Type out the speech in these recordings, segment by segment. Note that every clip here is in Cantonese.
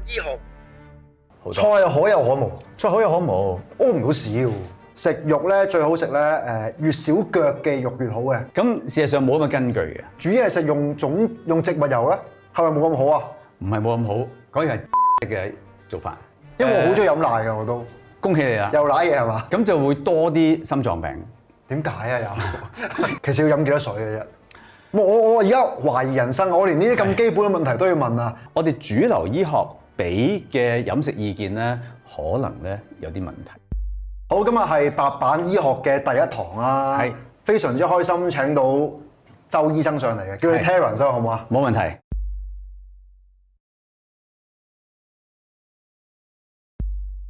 醫學菜可有可無，菜可有可無，屙唔到屎喎。食肉咧最好食咧，越少腳嘅肉越好嘅。咁事實上冇咁嘅根據嘅，煮嘢食用植物油咧，係咪冇咁好啊？唔係冇咁好，講嘅係嘅做法。因為我好中意飲奶嘅我都，恭喜你啦！又奶嘢係嘛？咁就會多啲心臟病。點解啊？又其實要飲幾多水嘅啫？我而家懷疑人生，我連呢啲咁基本嘅問題都要問啊！我哋主流醫學俾嘅飲食意見咧，可能咧有啲問題。好，今日係白板醫學嘅第一堂啦，係非常之開心請到周醫生上嚟嘅，叫你 Terence 好唔好啊？冇問題。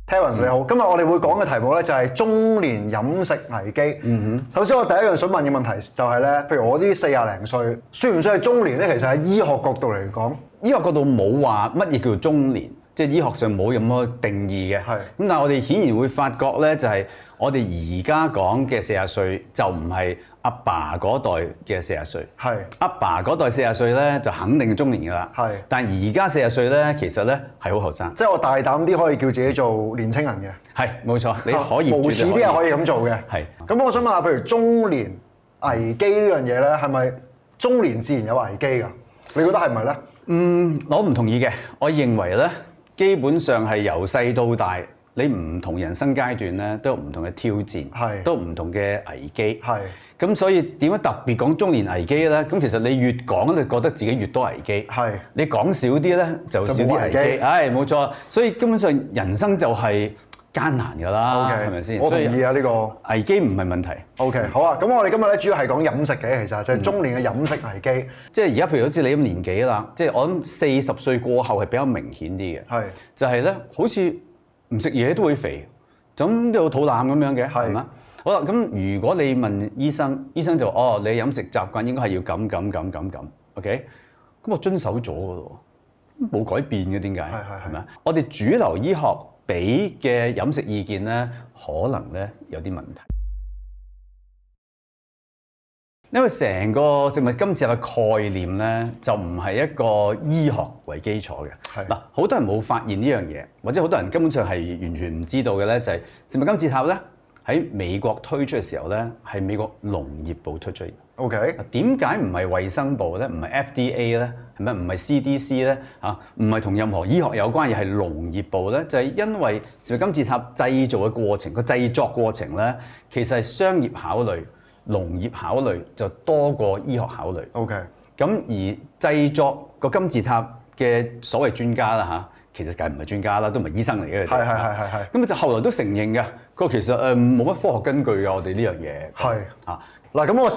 Terence 你好，今日我哋會講嘅題目咧就係中年飲食危機。首先我第一樣想問嘅問題就係咧，譬如我啲40零歲，算唔算係中年咧？其實喺醫學角度嚟講，醫學角度冇話乜嘢叫做中年，即係醫學上冇咁多定義嘅。係咁，但係我哋顯然會發覺咧，就係我哋而家講嘅40歲就唔係阿爸嗰代嘅40歲。係阿爸嗰代40歲咧就肯定係中年㗎啦。係但係而家40歲咧，其實咧係好後生。即係我大膽啲可以叫自己做年青人嘅。係冇錯，你可以無恥啲係可以咁做嘅。係。咁我想問下，譬如中年危機呢樣嘢咧，係咪中年自然有危機㗎？你覺得係咪咧？我唔同意嘅。我認為咧，基本上係由細到大，你唔同人生階段咧都有唔同嘅挑戰，係都唔同嘅危機。係。咁所以點解特別講中年危機咧？咁其實你越講，你覺得自己越多危機。係。你講少啲咧，就少啲危機。係冇錯。所以根本上人生就係艱難㗎啦，係咪先？我同意啊，呢個危機唔係問題。OK，好啊。咁我哋今日咧主要係講飲食嘅，其實就係中年嘅飲食危機。即係而家譬如好似你咁年紀啦，即係我諗40歲過後係比較明顯啲嘅。係。就係咧，好似唔食嘢都會肥，就咁有肚腩咁樣嘅，係嘛？好啦，咁如果你問醫生，醫生就你飲食習慣應該係要咁，OK？咁我遵守咗㗎咯，冇改變嘅，點解？係咪啊？我哋主流醫學俾嘅飲食意見咧，可能咧有啲問題，因為成個食物金字塔嘅概念咧，就唔係一個醫學為基礎嘅。嗱，好多人冇發現呢樣嘢，或者好多人根本上係完全唔知道嘅咧，就係食物金字塔咧喺美國推出嘅時候咧，係美國農業部推出嘅。OK，點解唔係衛生部咧？唔係 FDA 咧？係咪唔係 CDC 咧？唔係同任何醫學有關，而係農業部咧？就係因為食物金字塔製造嘅過程，個製作過程咧，其實係商業考慮、農業考慮就多過醫學考慮。OK，咁而製作個金字塔嘅所謂專家啦其實梗係唔係專家啦，都唔係醫生嚟嘅。係。咁就後來都承認嘅，佢話其實冇乜科學根據㗎，我哋呢樣嘢。係。嗱，咁我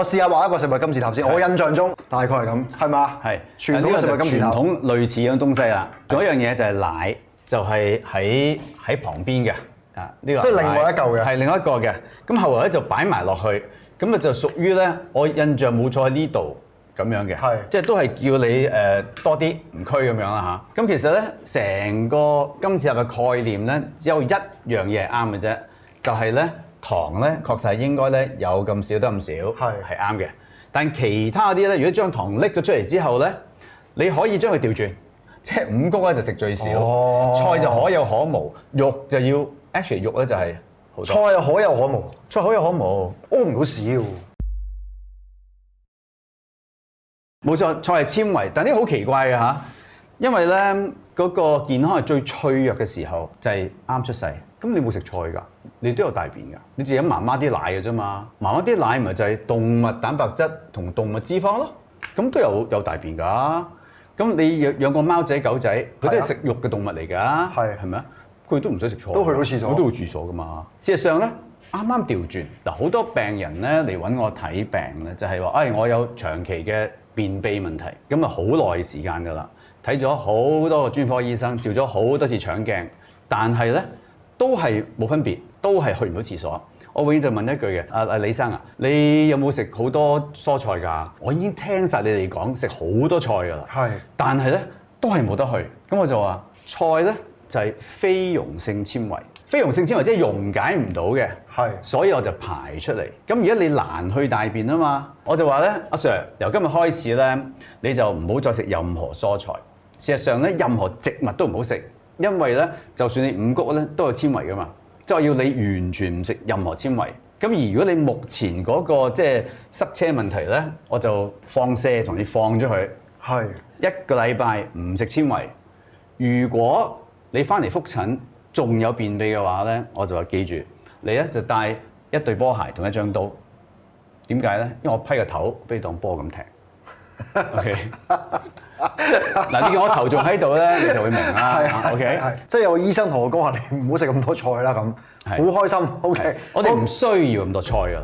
試下畫一個食物金字塔先。我印象中大概係咁，係嘛？係。傳統嘅食物金字塔。傳統類似樣東西啦。仲有一樣嘢就係奶，就係喺旁邊嘅。呢個即係另外一嚿嘅。係另外一個嘅。咁後來咧就擺埋落去，咁啊就屬於咧，我印象冇錯喺呢度。咁樣嘅，即係都係叫你多啲唔拘咁樣啦嚇。咁其實咧，成個金字塔嘅概念咧，只有一樣嘢係啱嘅啫，就係咧糖咧確實係應該咧有咁少得咁少，係啱嘅。但其他啲咧，如果將糖拎咗出嚟之後咧，你可以將佢調轉，即係五穀咧就食最少，菜就可有可無，肉就要 actually 肉咧就係好多。菜可有可無，菜可有可無，屙唔到屎喎。冇錯，菜係纖維，但呢個好奇怪嘅嚇，因為咧嗰個健康係最脆弱嘅時候就係啱出世。咁你冇食菜㗎，你都有大便㗎，你淨係飲媽媽啲奶嘅啫嘛。媽媽啲奶咪就係動物蛋白質同動物脂肪咯，咁都有大便㗎。咁你養個貓仔狗仔，佢都係食肉嘅動物嚟㗎，係咪啊？佢都唔使食菜，都去到廁所，佢都會廁所㗎嘛。事實上咧，啱啱調轉嗱，好多病人咧嚟揾我睇病咧，就係話，我有長期嘅便秘問題，咁啊好耐時間㗎啦，睇咗好多個專科醫生，照咗好多次腸鏡，但係咧都係冇分別，都係去唔到廁所。我永遠就問一句嘅，阿李生啊，你有冇食好多蔬菜㗎？我已經聽晒你哋講食好多菜㗎啦，但係咧都係冇得去。咁我就話菜咧就係非溶性纖維。非溶性纖維即係溶解唔到嘅，所以我就排出嚟。咁而家你難去大便啊嘛，我就話咧，阿 Sir 由今日開始咧，你就唔好再食任何蔬菜，事實上咧，任何植物都唔好食，因為咧，就算你五穀咧都有纖維噶嘛，即係我要你完全唔食任何纖維。咁而如果你目前嗰個即係塞車問題咧，我就放射同你放咗佢，係1個禮拜唔食纖維。如果你翻嚟覆診仲有便秘嘅話咧，我就話記住，你咧就帶一對波鞋同一張刀。點解咧？因為我批個頭俾你當波咁踢。OK。嗱，你見我頭仲喺度咧，你就會明啦。OK。即係有個醫生同我講話，你唔好食咁多菜啦咁。好開心。OK。我哋唔需要咁多菜㗎。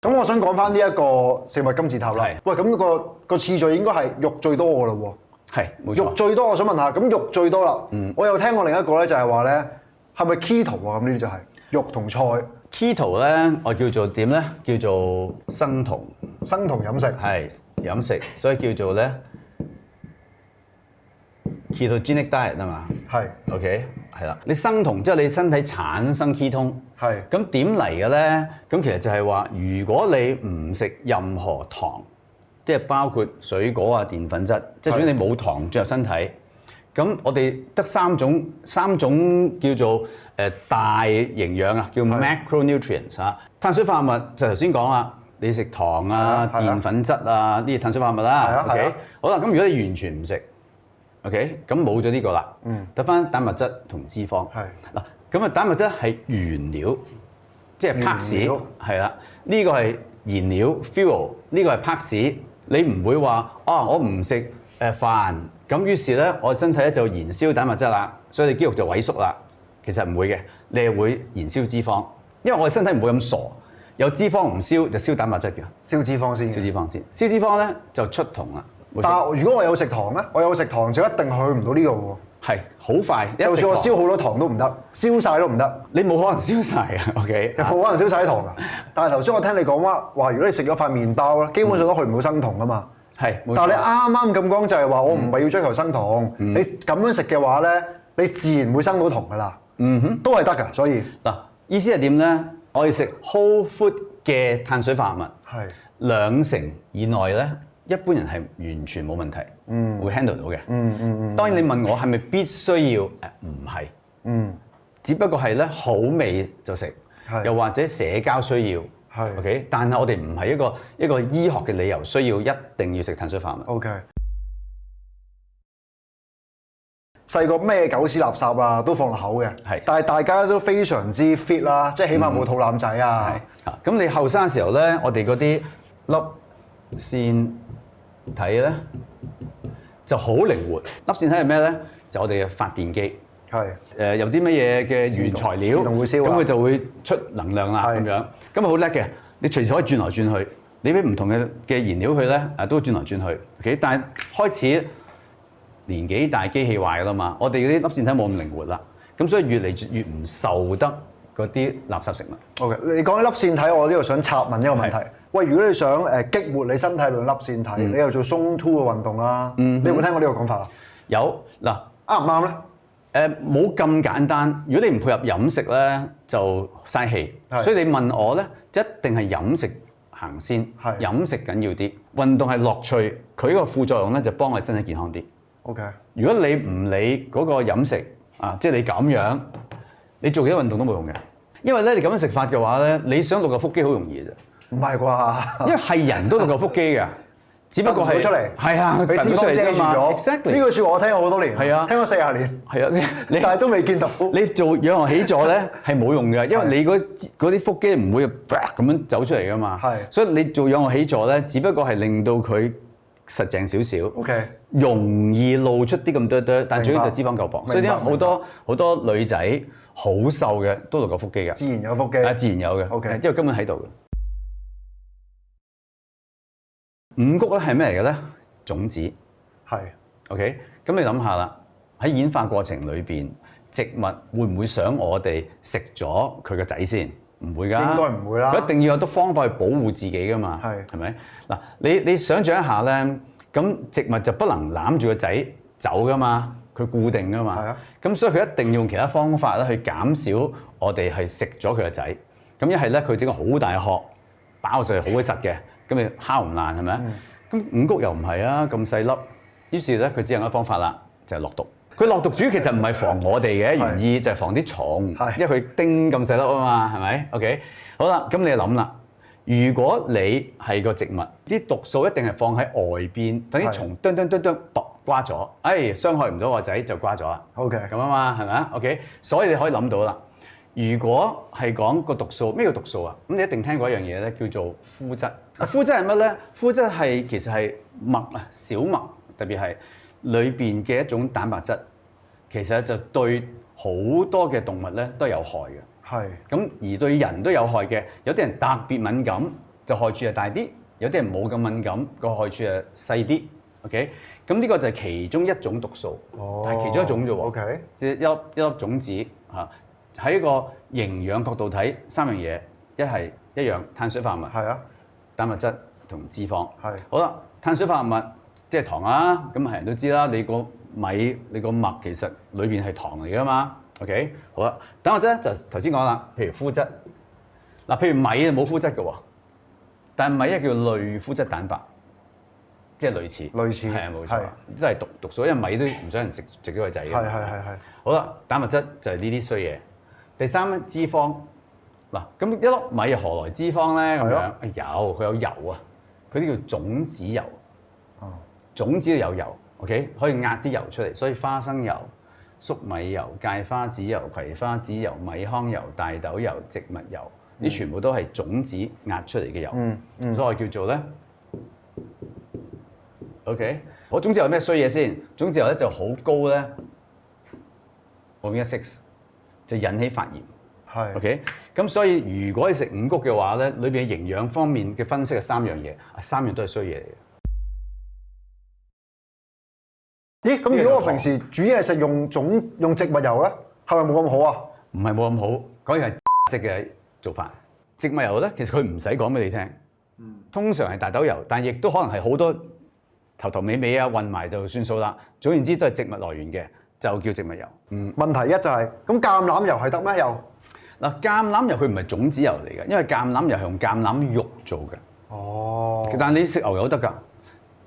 咁我想講翻呢一個食物金字塔啦。喂，咁個次序應該係肉最多㗎咯喎。係，冇錯。肉最多，我想問下，咁肉最多啦。我有聽過另一個咧，就係話咧，係咪 keto 啊？咁呢啲就係肉同菜。keto 咧，我叫做點咧？叫做生酮飲食。係飲食，所以叫做咧 ketogenic diet 啊嘛。係。OK， 係啦。你生酮即係你身體產生 ketone。係。咁點嚟嘅咧？咁其實就係話，如果你唔食任何糖，即係包括水果啊、澱粉質，即係總之你冇糖進入身體。咁我哋得三種叫做大營養啊，叫 macronutrients 啊。碳水化合物就頭先講啦，你食糖啊、澱粉質啊呢啲碳水化合物啦。OK， 好啦，咁如果你完全唔食 ，OK， 咁冇咗呢個啦，得翻蛋白質同脂肪。係嗱，咁啊蛋白質係原料，即係拍屎，係啦，呢個係燃料 fuel， 呢個係拍屎。你唔會話我唔食飯。咁於是咧，我身體咧就燃燒蛋白質啦，所以你肌肉就萎縮啦。其實唔會嘅，你係會燃燒脂肪，因為我哋身體唔會咁傻，有脂肪唔燒就燒蛋白質嘅。燒脂肪先。燒脂肪咧就出酮啦。但係如果我有食糖咧，我有食糖就一定去唔到呢個喎。係好快，就算我燒好多糖都唔得，燒晒都唔得。你冇可能燒晒嘅 ，OK？ 冇可能燒晒啲糖㗎。但係頭先我聽你講話，如果你食咗塊麵包咧，基本上都去唔到生酮㗎嘛。係，但係你啱啱咁講就係話，我唔係要追求生酮，你咁樣食嘅話咧，你自然會生到酮㗎啦。都係得㗎，所以嗱，意思係點咧？我哋食 whole food 嘅碳水化合物，係2成以內咧，一般人係完全冇問題，會 handle 到嘅。當然你問我係咪必須要？唔係，只不過係咧好味就食，又或者社交需要。OK， 但係我哋唔係一個醫學嘅理由，需要一定要食碳水化合物。OK， 細個咩狗屎垃圾啊都放落口嘅，但係大家都非常之 fit 啦，即係起碼冇肚腩仔啊。咁你後生嘅時候咧，我哋嗰啲粒線體咧就好靈活。粒線體係咩咧？就我哋嘅發電機。有啲乜嘢嘅原材料，咁佢就會出能量啦咁樣。咁啊好叻嘅，你隨時可以轉來轉去。你俾唔同嘅燃料佢咧，都轉來轉去。OK， 但係開始年紀大機器壞㗎啦嘛，我哋嗰啲粒線體冇咁靈活啦，咁所以越嚟越唔受得嗰啲垃圾食物。OK， 你講起粒線體，我呢度想插問一個問題。喂，如果你想激活你身體裏粒線體，你又做鬆 two 嘅運動啦，你有冇聽過呢個講法啊？有嗱，啱唔啱咧？冇咁簡單。如果你唔配合飲食咧，就嘥氣。所以你問我咧，一定係飲食行先。飲食緊要啲，運動係樂趣。佢個副作用咧就幫我哋身體健康啲。OK。如果你唔理嗰個飲食啊，即係你咁樣，你做幾多運動都冇用嘅。因為咧，你咁樣食法嘅話咧，你想露個腹肌好容易嘅啫。唔係啩？因為係人都露個腹肌嘅。只不過係出嚟，係啊，俾脂肪遮住咗。Exactly， 呢句説話我聽過好多年，係啊，聽咗40年，係啊，你但係都未見到。你做仰臥起坐咧係冇用嘅，因為你嗰啲腹肌唔會咁樣走出嚟噶嘛。係，所以你做仰臥起坐咧，只不過係令到佢實淨少少。OK， 容易露出啲咁多，但主要就脂肪夠磅。所以點解好多女仔好瘦嘅都露個腹肌嘅？自然有腹肌，自然有嘅。OK， 因為根本喺度嘅。五穀咧係咩嚟嘅咧？種子係 OK。咁你諗下啦，喺演化過程裏邊，植物會唔會想我哋食咗佢個仔先？唔會㗎，應該唔會啦。佢一定要有得方法去保護自己㗎嘛。係咪？嗱，你想象一下咧，咁植物就不能攬住個仔走㗎嘛，佢固定㗎嘛。係啊。咁所以佢一定要用其他方法咧去減少我哋係食咗佢個仔。咁一係咧，佢整個好大嘅殼，包上去好鬼實嘅。咁你敲唔爛係咪？咁五穀又唔係啊，咁細粒，於是咧佢只有一個方法啦，就係落毒。佢落毒主要其實唔係防我哋嘅，原意就係防啲蟲，因為佢丁咁細粒啊嘛，係咪 ？OK， 好啦，咁你就諗啦，如果你係個植物，啲毒素一定係放喺外邊，等啲蟲啄瓜咗，傷害唔到個仔就瓜咗啦。OK，咁啊嘛，係咪啊 ？OK， 所以你可以諗到啦。如果係講個毒素，咩叫毒素啊？咁你一定聽過一樣嘢咧，叫做麩質。麩質係乜咧？麩質係其實係麥啊，小麥，特別係裏邊嘅一種蛋白質，其實就對好多嘅動物咧都有害嘅。係。咁而對人都有害嘅，有啲人特別敏感，就害處係大啲；有啲人冇咁敏感，個害處係細啲。OK， 咁呢個就係其中一種毒素，但係其中一種啫喎。OK， 即係一粒種子嚇。喺一個營養角度睇，三樣嘢，一樣碳水化合物，係啊，蛋白質同脂肪。係。好啦，碳水化合物即係糖啊，咁係人都知啦。你個米、你個麥其實裏邊係糖嚟噶嘛。OK， 好啦，蛋白質就頭先講啦，譬如麩質。嗱，譬如米就冇麩質嘅喎，但係米係叫類麩質蛋白，即係類似。係啊，冇錯，都係毒素，因為米都唔想人食咗個仔嘅。係。好啦，蛋白質就係呢啲衰嘢。第三咧，脂肪。嗱，咁一粒米又何來脂肪咧？咁樣有，佢有油啊，佢啲叫種子油。哦，種子有油 ，OK， 可以壓啲油出嚟，所以花生油、粟米油、芥花籽油、葵花籽油、米糠油、大豆油、植物油，呢全部都係種子壓出嚟嘅油。所以叫做咧 ，OK。我種子油有咩衰嘢先？種子油咧就好高咧 ，Omega-6。就引起發炎，係 OK。咁所以如果你食五穀嘅話咧，裏邊嘅營養方面嘅分析係三樣嘢，三樣都係衰嘢嚟嘅。咦？咁如果我平時煮嘢食用植物油咧，係咪冇咁好啊？唔係冇咁好，講係食嘅做法。植物油咧，其實佢唔使講俾你聽，通常係大豆油，但亦都可能係好多頭尾啊混埋就算數啦。總言之都係植物來源嘅。就叫植物油。問題一就係咁橄欖油係得咩？又嗱，橄欖油佢唔係種子油嚟嘅，因為橄欖油係用橄欖肉做嘅。哦。但係你食牛油得㗎，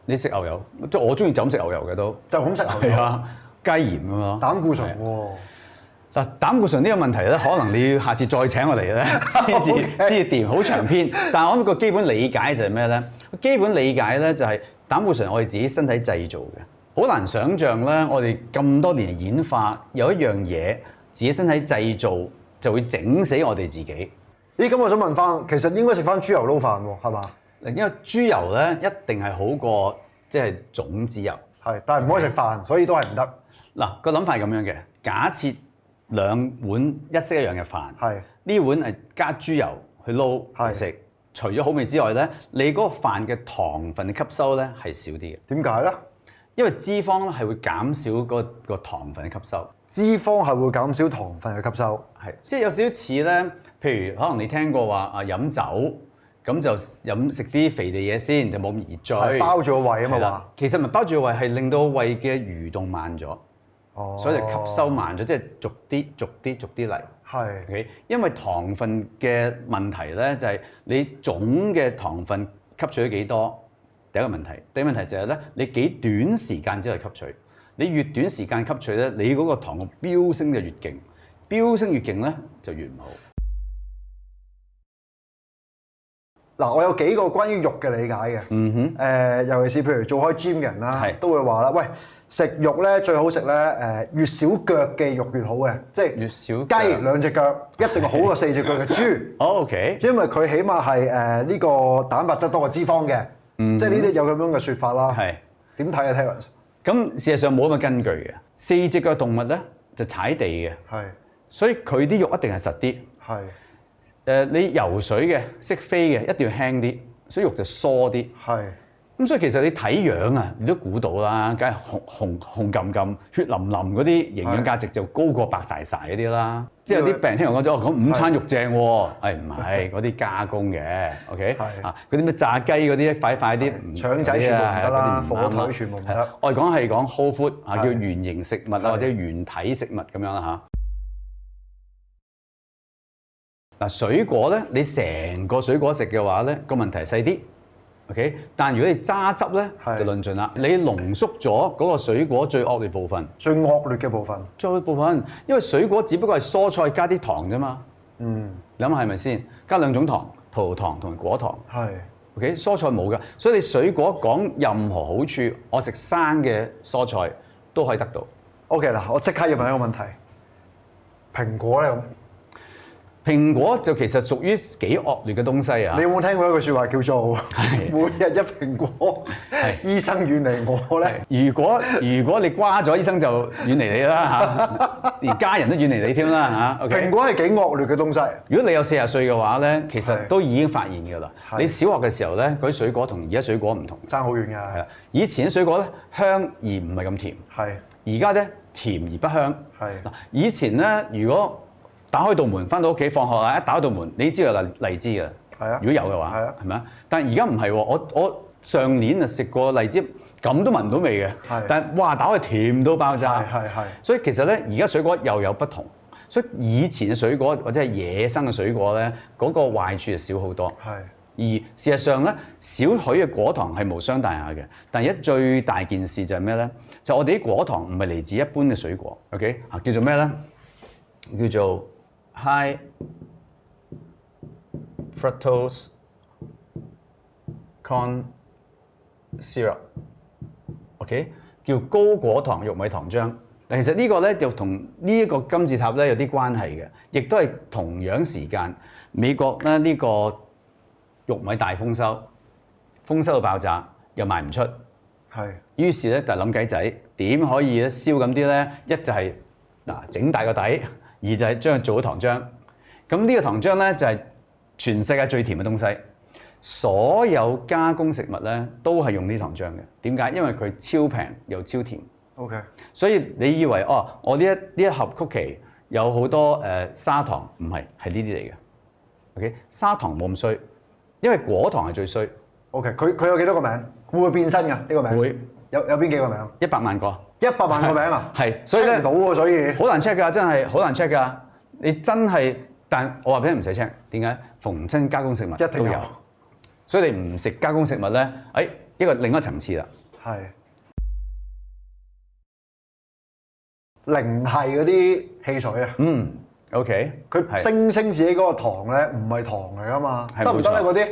你食牛油，即係我中意就咁食牛油嘅都。就咁食牛油。係啊，加鹽㗎嘛。膽固醇喎。嗱，膽固醇呢個問題咧，可能你要下次再請我嚟咧，先至掂，好長篇。但係我諗個基本理解就係咩咧？基本理解咧就係膽固醇我哋自己身體製造嘅。好難想像咧，我哋咁多年演化有一樣嘢自己身體製造就會整死我哋自己。咦？咁我想問翻，其實應該食翻豬油撈飯喎，係嘛？因為豬油咧一定係好過即係種子油。係，但係唔可以食飯，所以都係唔得。嗱，個諗法係咁樣嘅，假設兩碗一式一樣嘅飯，係呢碗係加豬油去撈嚟食，除咗好味之外咧，你嗰個飯嘅糖分嘅吸收咧係少啲嘅。點解咧？因為脂肪咧係會減少個糖分嘅吸收，脂肪係會減少糖分嘅吸收，係即係有少少似咧，譬如可能你聽過話飲酒，咁就食啲肥膩嘢先，就冇咁易醉，包住個胃啊嘛話。其實唔係包住個胃，係令到胃嘅蠕動慢咗，所以就吸收慢咗，即係逐啲嚟。係，OK，因為糖分嘅問題咧，就係你總嘅糖分吸取咗幾多？第一個問題，第二個問題就係咧，你幾短時間之內吸取，你越短時間吸取咧，你嗰個糖嘅飆升就越勁，飆升越勁咧就越唔好。嗱，我有幾個關於肉嘅理解嘅，尤其是譬如做開 gym 嘅人啦，都會話啦，喂，食肉咧最好食咧，越少腳嘅肉越好嘅，即係越少雞兩隻腳一定好過4隻腳嘅豬。OK，因為佢起碼係呢個蛋白質多過脂肪嘅。即係呢啲有咁樣嘅説法啦。係點睇啊 Terence？咁事實上冇咁嘅根據嘅。4隻腳動物咧就踩地嘅，係，所以佢啲肉一定係實啲。係。你游水嘅、識飛嘅一定要輕啲，所以肉就疏啲。係。咁所以其實你睇樣啊，你都估到啦，梗係紅撳，血淋淋嗰啲營養價值就高過白曬嗰啲啦。即係有啲病人聽我講咗，講午餐肉正喎，唔係嗰啲加工嘅 ，OK？ 啊，嗰啲咩炸雞嗰啲塊啲，腸仔全部唔得啦，火腿全部唔得。我哋講係講 whole food 啊，叫原形食物啊，或者原體食物咁樣啦嚇。嗱，水果咧，你成個水果食嘅話咧，個問題細啲。OK， 但如果你揸汁咧就論盡啦。你濃縮咗嗰個水果最惡劣部分，最惡劣嘅部分，最惡劣部分，因為水果只不過係蔬菜加啲糖啫嘛。你諗下係咪先？加兩種糖，葡萄糖同埋果糖。係。OK， 蔬菜冇㗎，所以你水果講任何好處，我食生嘅蔬菜都可以得到。OK 嗱，我即刻要問一個問題，蘋果咧咁。蘋果就其實屬於幾惡劣嘅東西啊！你有冇聽過一句説話叫做每日一蘋果，醫生遠離我咧？如果你瓜咗，醫生就遠離你啦嚇，連家人都遠離你添啦嚇。蘋果係幾惡劣嘅東西。如果你有40歲嘅話咧，其實都已經發現㗎啦。你小學嘅時候咧，嗰啲水果同而家水果唔同，爭好遠㗎。係啊，以前啲水果咧香而唔係咁甜，係。而家咧甜而不香。係。嗱，以前咧如果打開道門，翻到屋企放學啦，一打開道門，你知道有荔枝嘅。係啊，如果有嘅話，係咪啊？但係而家唔係喎，我上年啊食過荔枝，咁都聞唔到味嘅。係。但係哇，打開甜到爆炸。係。所以其實咧，而家水果又有不同。所以以前嘅水果或者係野生嘅水果咧，嗰個壞處就少好多。係。而事實上咧，少許嘅果糖係無傷大雅嘅。但係而家最大件事就係咩咧？就我哋啲果糖唔係嚟自一般嘅水果。OK 啊，叫做咩咧？叫做High fructose corn syrup，OK， 叫高果糖玉米糖漿。嗱，其實呢個咧就同呢一個金字塔咧有啲關係嘅，亦都係同樣時間美國咧呢個玉米大豐收，豐收到爆炸，又賣唔出，係。於是咧就諗計仔點可以咧燒咁啲咧？一就係嗱整大個底。二就係將佢做咗糖漿，咁呢個糖漿咧就係全世界最甜嘅東西。所有加工食物咧都係用呢糖漿嘅。點解？因為佢超平又超甜。OK。所以你以為哦，我呢一盒曲奇有好多砂糖，唔係，係呢啲嚟嘅。OK， 砂糖冇咁衰，因為果糖係最衰。OK， 佢有幾多個名？會唔會變身㗎？呢個名會有邊幾個名？100萬個。100萬個名啊！係，所以咧唔到喎，所以好難 check 㗎，真係好難 check 㗎。你真係，但我話俾你唔使 check，點解？逢親加工食物一定有，所以你唔食加工食物咧，一個另一個層次啦。係。零係嗰啲汽水啊。OK。佢聲稱自己嗰個糖咧唔係糖嚟㗎嘛，得唔得咧嗰啲？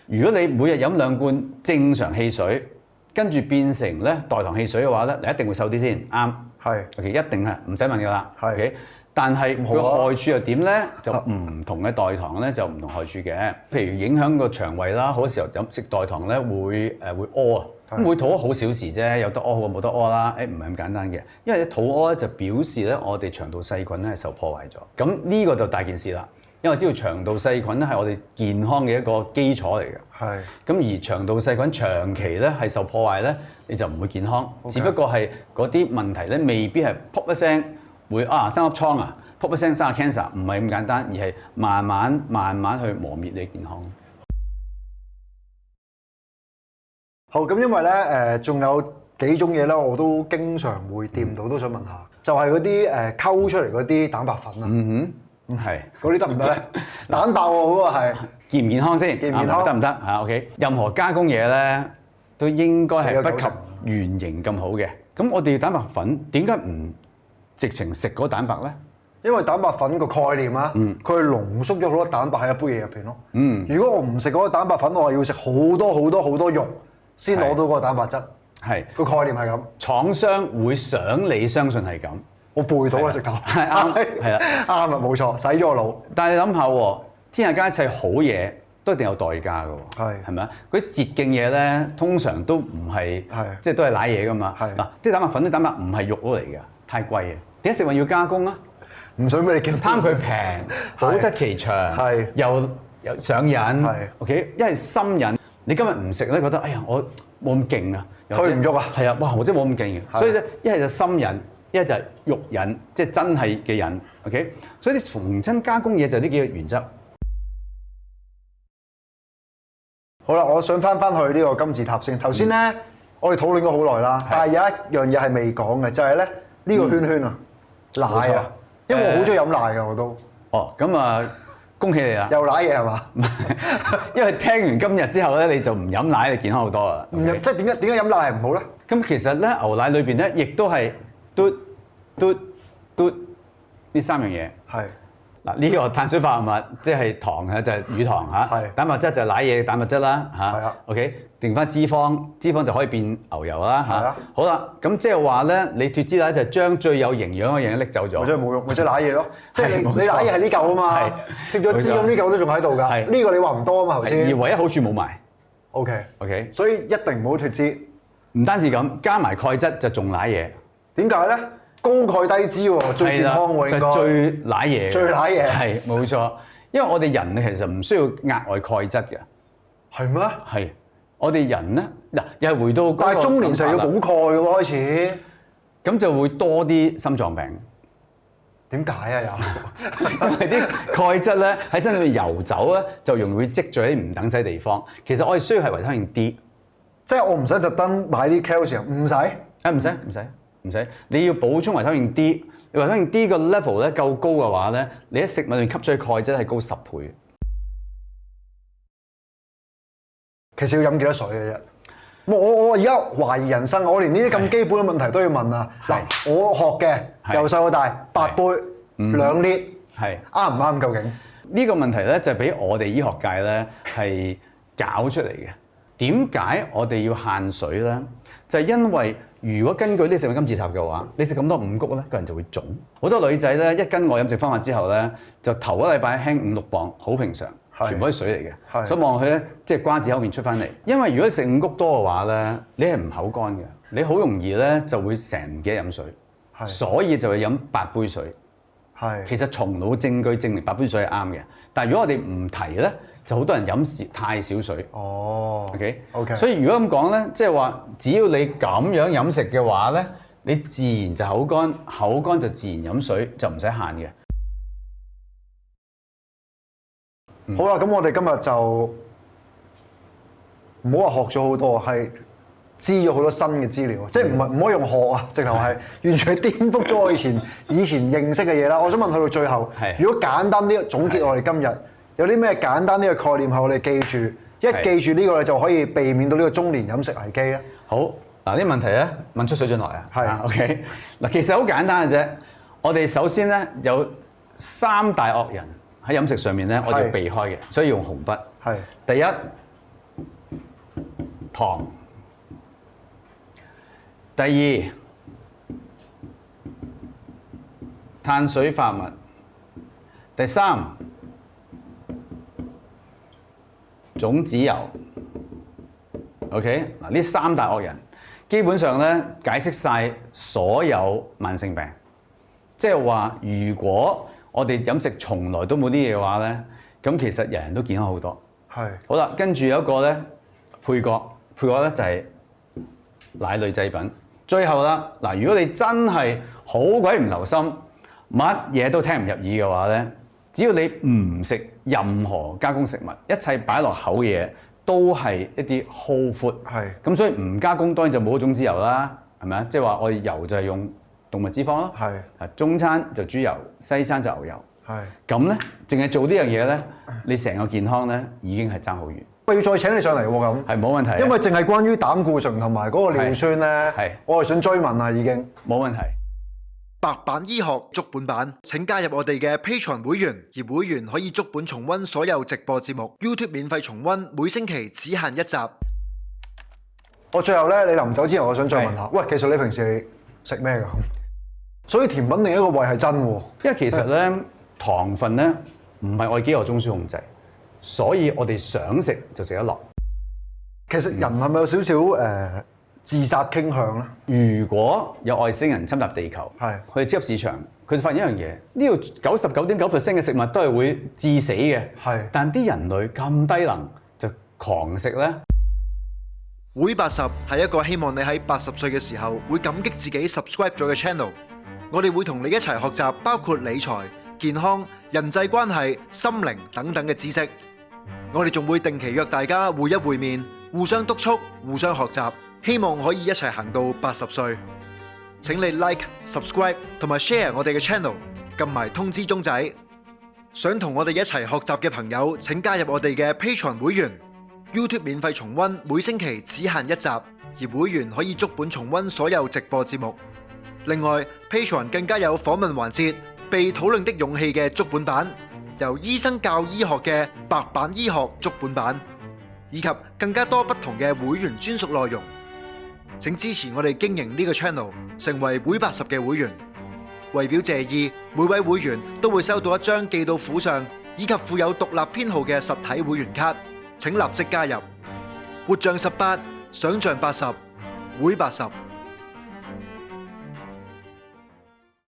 如果你每日飲2罐正常汽水，跟住變成咧代糖汽水嘅話咧，你一定會瘦啲先，啱。係。OK， 一定係唔使問㗎啦。係。OK， 但係佢害處又點咧？就唔同嘅代糖咧就唔同害處嘅。譬如影響個腸胃啦，好多時候食代糖咧會屙啊，咁會肚屙好小事啫，有得屙好過冇得屙啦。唔係咁簡單嘅，因為肚屙咧就表示咧我哋腸道細菌咧係受破壞咗。咁呢個就大件事啦。因為知道腸道細菌咧係我哋健康嘅一個基礎嚟嘅，係。咁而腸道細菌長期咧係受破壞咧，你就唔會健康。Okay. 只不過係嗰啲問題咧，未必係噗一聲會生粒瘡啊，噗一聲生個 cancer， 唔係咁簡單，而係慢慢去磨滅你健康。好，咁因為咧仲有幾種嘢咧，我都經常會掂到，都想問下，就係嗰啲溝出嚟嗰啲蛋白粉啊。係，嗰啲得唔得咧？蛋白喎，嗰個係健唔健康先？健唔健康得唔得？OK， 任何加工嘢咧都應該係不及原形咁好嘅。咁我哋蛋白粉點解唔直情食嗰蛋白咧？因為蛋白粉個概念啊，佢係濃縮咗好多蛋白喺一杯嘢入邊咯。如果我唔食嗰個蛋白粉，我係要食好多肉先攞到嗰個蛋白質。係個概念係咁。廠商會想你相信係咁。我背到啊！直頭係啱，係啦，啱啊，冇錯，洗咗個腦。但係你諗下喎，天下間一切好嘢都一定有代價㗎喎，係咪啊？嗰啲捷徑嘢咧，通常都唔係，即係都係瀨嘢㗎嘛。嗱，啲蛋白粉啲蛋白唔係肉嚟㗎，太貴啊！點解食物要加工啊？唔想俾你見貪佢平，保質期長，又上癮。OK， 因為心癮，你今日唔食咧，覺得哎呀我冇咁勁啊，推唔喐啊，係啊，哇！我真係冇咁勁嘅，所以咧一係就心癮。一就係肉癮，即係真係嘅癮 ，OK。所以你逢親加工嘢就呢幾個原則。好啦，我想翻去呢個金字塔先。頭先咧，我哋討論咗好耐啦，但係有一樣嘢係未講嘅，就係咧呢個圈圈啊，奶啊，因為我好中意飲奶㗎我都。哦，咁啊，恭喜你啦！又舐嘢係嘛？因為聽完今日之後咧，你就唔飲奶，你健康好多啦。唔飲即係點解飲奶係唔好咧？咁其實咧，牛奶裏邊咧，亦都係嘟呢三樣嘢。係嗱，呢個碳水化合物即係糖啊，就係乳糖嚇。係蛋白質就係奶嘢蛋白質啦嚇。係啊 OK，定翻脂肪就可以變牛油啦係啊嚇。好啦，咁即係話咧，你脫脂奶就將最有營養嘅嘢拎走咗。或者冇用，或者舐嘢咯。即係你係冇錯舐嘢係呢嚿啊嘛，係貼咗脂咁呢嚿都仲喺度㗎。係呢個你話唔多啊嘛頭而先。唯一好處冇埋。 OK， OK，所以一定唔好脫脂。唔單止咁，加埋鈣質就仲舐嘢。點解咧？高鈣低脂喎，最健康喎應該。就最舐嘢。最舐嘢係冇錯，因為我哋人其實唔需要額外鈣質嘅。係咩？係，我哋人咧嗱，又係回到嗰個但係中年成日要補鈣嘅喎，開始。咁就會多啲心臟病。點解啊又？因為啲鈣質咧喺身裏面游走咧，就容易會積聚喺唔等使地方。其實我哋需要係維他命 D。即係我唔使特登買啲 calcium，唔使。唔使，你要補充維他命 D。你維他命 D 個 level 咧夠高嘅話咧，你喺食物裏面吸取嘅鈣質係高10倍。其實要飲幾多水嘅啫？我而家懷疑人生，我連呢啲咁基本嘅問題都要問啊！嗱，我學嘅由細到大8杯2 lit，係啱唔啱？究竟呢個問題咧就係俾我哋醫學界咧係搞出嚟嘅。點解我哋要限水咧？就係因為如果根據呢食物金字塔嘅話，你食咁多五穀咧，個人就會腫。好多女仔咧一跟我飲食方法之後咧，就頭個禮拜輕5-6磅，好平常，全部都係水嚟嘅。係所以望落去咧，即係瓜子口面出翻嚟。因為如果你食五穀多嘅話咧，你係唔口乾嘅，你好容易咧就會成唔記得飲水。係所以就係飲8杯水。係其實從腦證據證明8杯水係啱嘅，但係如果我哋唔提咧，就好多人飲太少水。哦 OK， 所所以如果咁講咧，即係話只要你咁樣飲食嘅話咧，你自然就口乾，口乾就自然飲水，就唔使限嘅。好啦，咁我哋今日就唔好話學咗好多，係知咗好多新嘅資料，即係唔可以用學啊，直頭係完全係顛覆咗我以前認識嘅嘢啦。我想問去到最後，如果簡單啲總結我哋今日有啲咩簡單啲嘅概念係我哋記住，一記住呢個你就可以避免到呢個中年飲食危機咧。好，嗱啲問題咧問出水準來啊。係 OK，嗱其實好簡單嘅啫。我哋首先咧有3大惡人喺飲食上面咧，我哋要避開嘅，所以用紅筆。係第一，糖。第二，碳水化合物。第三，種子油。OK，嗱呢3大惡人基本上咧解釋晒所有慢性病。即係話，如果我哋飲食從來都冇啲嘢嘅話咧，咁其實人人都健康好多。係好啦，跟住有一個咧配角咧就係奶類製品。最後啦，嗱，如果你真係好鬼唔留心，乜嘢都聽唔入耳嘅話咧，只要你唔食任何加工食物，一切擺落口嘅嘢都係一啲 whole food。係咁所以唔加工當然就冇種子油啦，係咪啊？即係話我哋油就係用動物脂肪咯。係啊，中餐就豬油，西餐就牛油。係咁咧，淨係做呢樣嘢咧，你成個健康咧已經係爭好遠。我要再請你上嚟喎咁。係冇問題。因為淨係關於膽固醇同埋嗰個尿酸咧，我係想追問啦已經。冇問題。白板醫學足本版，請加入我哋嘅 Patreon 會員，而會員可以足本重溫所有直播節目 ，YouTube 免費重溫，每星期只限1集。我最後咧，你臨走之前，我想再問下，喂，其實你平時食咩㗎？所以甜品另一個胃係真喎，因為其實咧糖分咧唔係我哋飢餓中樞控制，所以我哋想食就食得落。其實人係咪有少少自殺傾向咧？如果有外星人侵襲地球，係去超級市場，佢就發現一樣嘢，呢度99.9% 嘅食物都係會致死嘅。係，但啲人類咁低能就狂食咧。會80係一個希望你喺80歲嘅時候會感激自己 subscribe 咗嘅 channel。我哋會同你一齊學習包括理財、健康、人際關係、心靈等等嘅知識。我哋仲會定期約大家會一會面，互相督促、互相學習，希望可以一齊行到80歲。請你 like、subscribe 同埋 share 我哋嘅 channel，撳埋通知鐘仔。想同我哋一齊學習嘅朋友，請加入我哋嘅 Patreon 會員。YouTube 免費重溫，每星期只限一集，而會員可以足本重溫所有直播節目。另外 Patreon 更加有訪問環節，被討論的勇氣嘅足本版，由醫生教醫學嘅白板醫學足本版，以及更加多不同嘅會員專屬內容。請支持我哋經營呢個 channel， 成為會80嘅會員。為表謝意，每位會員都會收到一張寄到府上，以及附有獨立編號嘅實體會員卡。請立即加入。活像18，想像80，會80。